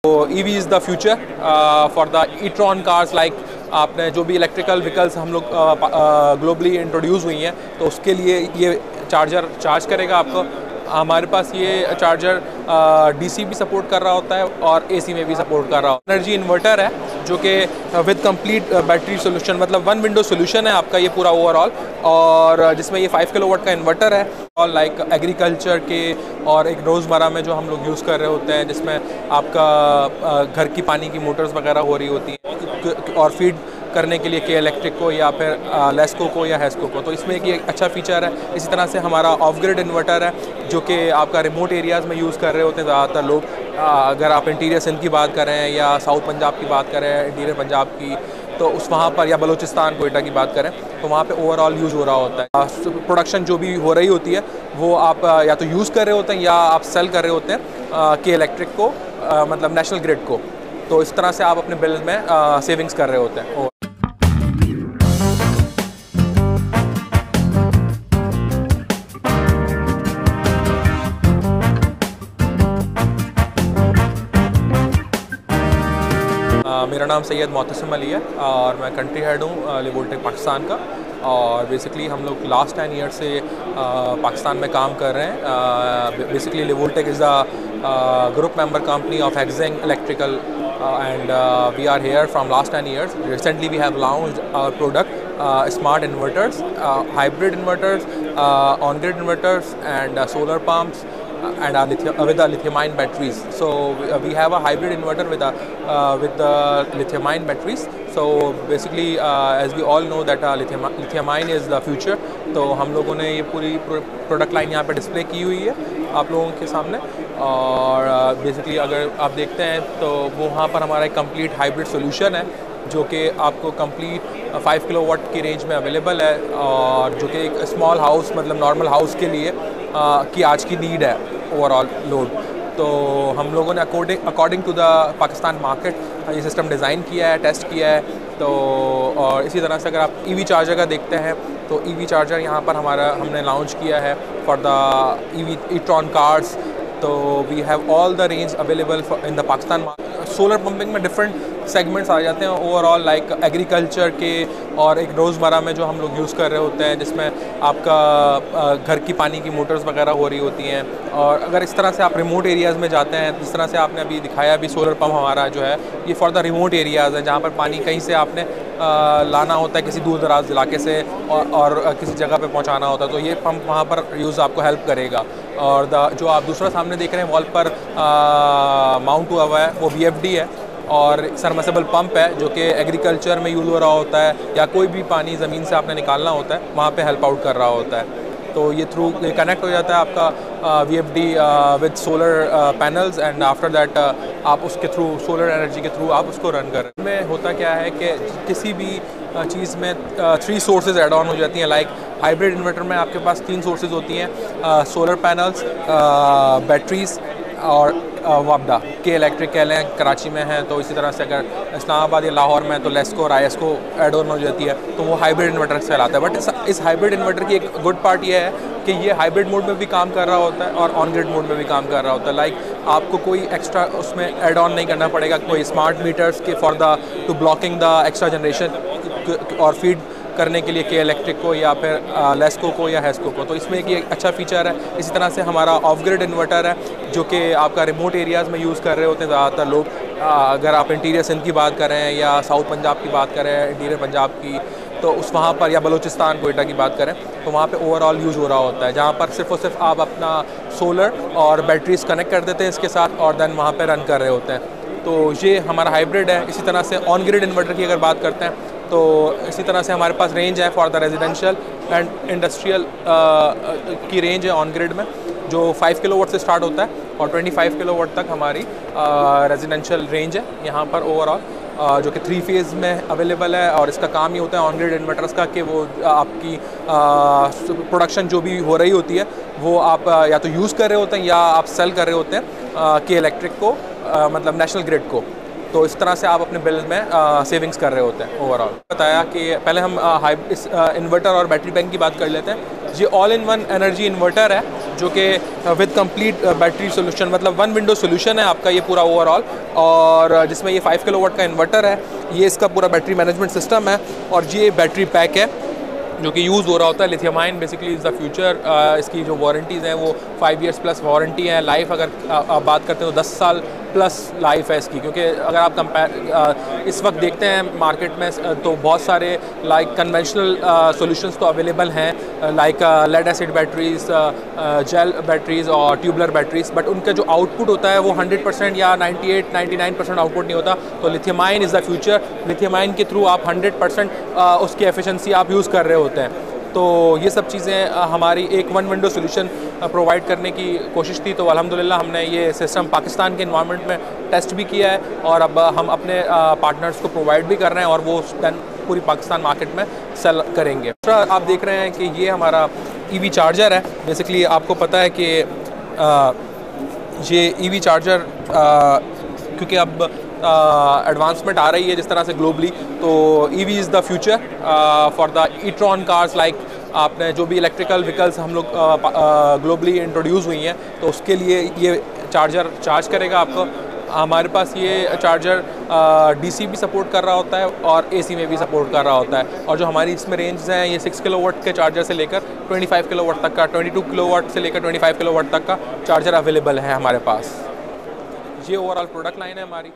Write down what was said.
तो EV is the future for the e-tron cars. Like आपने जो भी इलेक्ट्रिकल व्हीकल्स हम लोग ग्लोबली इंट्रोड्यूस हुई हैं, तो उसके लिए ये चार्जर चार्ज करेगा आपको। हमारे पास ये चार्जर DC भी सपोर्ट कर रहा होता है और AC में भी सपोर्ट कर रहा होता है। एनर्जी इन्वर्टर है जो कि विद कंप्लीट बैटरी सोल्यूशन, मतलब वन विंडो सोल्यूशन है आपका ये पूरा ओवरऑल, और जिसमें ये 5 किलोवाट का इन्वर्टर है। और लाइक एग्रीकल्चर के और एक रोज़मर्रा में जो हम लोग यूज़ कर रहे होते हैं, जिसमें आपका घर की पानी की मोटर्स वगैरह हो रही होती हैं और फीड करने के लिए के इलेक्ट्रिक को या फिर लेस्को को या हेस्को को, तो इसमें एक ये अच्छा फीचर है। इसी तरह से हमारा ऑफ ग्रिड इन्वर्टर है जो कि आपका रिमोट एरियाज़ में यूज़ कर रहे होते हैं ज़्यादातर लोग। अगर आप इंटीरियर सिंध की बात करें या साउथ पंजाब की बात करें, इंटीरियर पंजाब की, तो उस वहाँ पर, या बलूचिस्तान कोयटा की बात करें, तो वहाँ पे ओवरऑल यूज़ हो रहा होता है। प्रोडक्शन जो भी हो रही होती है वो आप या तो यूज़ कर रहे होते हैं या आप सेल कर रहे होते हैं के इलेक्ट्रिक को, मतलब नेशनल ग्रिड को। तो इस तरह से आप अपने बिल में सेविंग्स कर रहे होते हैं। मेरा नाम सैयद मोहतसिम अली है और मैं कंट्री हेड हूँ लेवोल्टेक पाकिस्तान का। और बेसिकली हम लोग लास्ट 10 ईयर से पाकिस्तान में काम कर रहे हैं। Basically levoltec is a group member company of exing electrical and we are here from last 10 years. Recently we have launched our product smart inverters, hybrid inverters, on-grid inverters and solar pumps and with the lithium-ion batteries. So we have a hybrid inverter with the lithium-ion batteries. So basically as we all know that lithium-ion is the future. तो हम लोगों ने ये पूरी product line यहाँ पे display की हुई है आप लोगों के सामने। और बेसिकली अगर आप देखते हैं तो वो वहाँ पर हमारा एक कंप्लीट हाइब्रिड सोल्यूशन है जो कि आपको कंप्लीट 5 किलोवाट की रेंज में अवेलेबल है, और जो कि एक स्मॉल हाउस, मतलब नॉर्मल हाउस के लिए की आज की नीड है ओवरऑल लोड। तो हम लोगों ने according to the Pakistan market ये सिस्टम डिज़ाइन किया है, टेस्ट किया है। तो और इसी तरह से अगर आप EV चार्जर का देखते हैं तो EV चार्जर यहाँ पर हमने लॉन्च किया है फॉर द e-tron कार्स। तो we have all the range available in the Pakistan market. Solar pumping में डिफरेंट सेगमेंट्स आ जाते हैं ओवरऑल, लाइक एग्रीकल्चर के और एक रोज़मर्रा में जो हम लोग यूज़ कर रहे होते हैं, जिसमें आपका घर की पानी की मोटर्स वगैरह हो रही होती हैं। और अगर इस तरह से आप रिमोट एरियाज़ में जाते हैं, जिस तरह से आपने अभी दिखाया, अभी सोलर पम्प हमारा जो है ये फॉर द रिमोट एरियाज़ है, जहाँ पर पानी कहीं से आपने लाना होता है किसी दूर दराज इलाके से और किसी जगह पे पहुंचाना होता है, तो ये पंप वहाँ पर यूज़ आपको हेल्प करेगा। और जो आप दूसरा सामने देख रहे हैं वॉल पर माउंट हुआ हुआ है वो VFD है और सबमर्सिबल पंप है जो कि एग्रीकल्चर में यूज़ हो रहा होता है, या कोई भी पानी ज़मीन से आपने निकालना होता है वहाँ पे हेल्प आउट कर रहा होता है। तो ये थ्रू कनेक्ट हो जाता है आपका VFD with solar panels, and after that आप उसके थ्रू, सोलर एनर्जी के थ्रू आप उसको रन कर। में होता क्या है कि किसी भी चीज़ में 3 सोर्सेज ऐड ऑन हो जाती हैं। लाइक हाइब्रिड इन्वर्टर में आपके पास 3 सोर्सेज होती हैं, सोलर पैनल्स, बैटरीज और वापडा के इलेक्ट्रिक कह लें, कराची में है। तो इसी तरह से अगर इस्लामाबाद या लाहौर में तो लेस्को और ISCO ऐड ऑन हो जाती है, तो वो हाइब्रिड इन्वर्टर से कहलाता है। बट इस हाइब्रिड इन्वर्टर की एक गुड पार्ट ये है कि ये हाइब्रिड मोड में भी काम कर रहा होता है और ऑन ग्रिड मोड में भी काम कर रहा होता है। लाइक आपको कोई एक्स्ट्रा उसमें ऐड ऑन नहीं करना पड़ेगा, कोई स्मार्ट मीटर्स के for the two blocking the extra generation और फीड करने के लिए के इलेक्ट्रिक को या फिर लेस्को को या हेस्को को। तो इसमें एक ये अच्छा फीचर है। इसी तरह से हमारा ऑफ ग्रिड इन्वर्टर है जो कि आपका रिमोट एरियाज़ में यूज़ कर रहे होते हैं ज़्यादातर लोग। अगर आप इंटीरियर सिंध की बात करें या साउथ पंजाब की बात करें, इंटीरियर पंजाब की, तो उस वहाँ पर, या बलूचिस्तान कोयटा की बात करें, तो वहाँ पे ओवरऑल यूज़ हो रहा होता है, जहाँ पर सिर्फ और सिर्फ आप अपना सोलर और बैटरीज कनेक्ट कर देते हैं इसके साथ और देन वहाँ पे रन कर रहे होते हैं। तो ये हमारा हाइब्रिड है। इसी तरह से ऑन ग्रिड इन्वर्टर की अगर बात करते हैं तो इसी तरह से हमारे पास रेंज है for the residential and industrial की रेंज है ऑन ग्रिड में, जो 5 किलोवाट से स्टार्ट होता है और 25 किलोवाट तक हमारी रेजिडेंशियल रेंज है यहाँ पर ओवरऑल, जो कि 3 फेज़ में अवेलेबल है। और इसका काम ही होता है ऑन ग्रिड इन्वर्टर्स का कि वो आपकी प्रोडक्शन जो भी हो रही होती है वो आप या तो यूज़ कर रहे होते हैं या आप सेल कर रहे होते हैं कि इलेक्ट्रिक को, मतलब नेशनल ग्रिड को। तो इस तरह से आप अपने बिल में सेविंग्स कर रहे होते हैं ओवरऑल। बताया कि पहले हम इस इन्वर्टर और बैटरी बैंक की बात कर लेते हैं। ये all in one energy inverter है जो कि विद कंप्लीट बैटरी सोल्यूशन, मतलब वन विंडो सोल्यूशन है आपका ये पूरा ओवरऑल, और जिसमें ये 5 किलोवाट का इन्वर्टर है, ये इसका पूरा बैटरी मैनेजमेंट सिस्टम है, और ये बैटरी पैक है जो कि यूज़ हो रहा होता है। Lithium ion basically is the future. इसकी जो वारंटीज़ हैं वो 5 इयर्स प्लस वारंटी है। लाइफ अगर आप बात करते हो 10 साल प्लस लाइफ है इसकी, क्योंकि अगर आप कंपेयर इस वक्त देखते हैं मार्केट में तो बहुत सारे लाइक कन्वेंशनल सॉल्यूशंस तो अवेलेबल हैं, like lead acid batteries, gel batteries और ट्यूबलर बैटरीज, बट उनका जो आउटपुट होता है वो 100% या 98-99% आउटपुट नहीं होता। तो lithium ion is the future. Lithium ion के थ्रू आप 100% उसकी एफिशिएंसी आप यूज़ कर रहे होते हैं। तो ये सब चीज़ें हमारी एक वन विंडो सोल्यूशन प्रोवाइड करने की कोशिश थी। तो अल्हम्दुलिल्लाह हमने ये सिस्टम पाकिस्तान के इन्वायरमेंट में टेस्ट भी किया है, और अब हम अपने पार्टनर्स को प्रोवाइड भी कर रहे हैं, और वो पूरी पाकिस्तान मार्केट में सेल करेंगे। दूसरा आप देख रहे हैं कि ये हमारा ईवी चार्जर है। बेसिकली आपको पता है कि ये ईवी चार्जर क्योंकि अब एडवांसमेंट आ रही है जिस तरह से ग्लोबली, तो EV is the future for the etron cars. Like आपने जो भी इलेक्ट्रिकल व्हीकल्स हम लोग ग्लोबली इंट्रोड्यूस हुई हैं, तो उसके लिए ये चार्जर चार्ज करेगा आपको। हमारे पास ये चार्जर डीसी भी सपोर्ट कर रहा होता है और एसी में भी सपोर्ट कर रहा होता है, और जो हमारी इसमें रेंज हैं ये 6 किलोवाट के चार्जर से लेकर 25 किलोवाट तक का, 22 किलोवाट से लेकर 25 किलोवाट तक का चार्जर अवेलेबल है हमारे पास। ये ओवरऑल प्रोडक्ट लाइन है हमारी।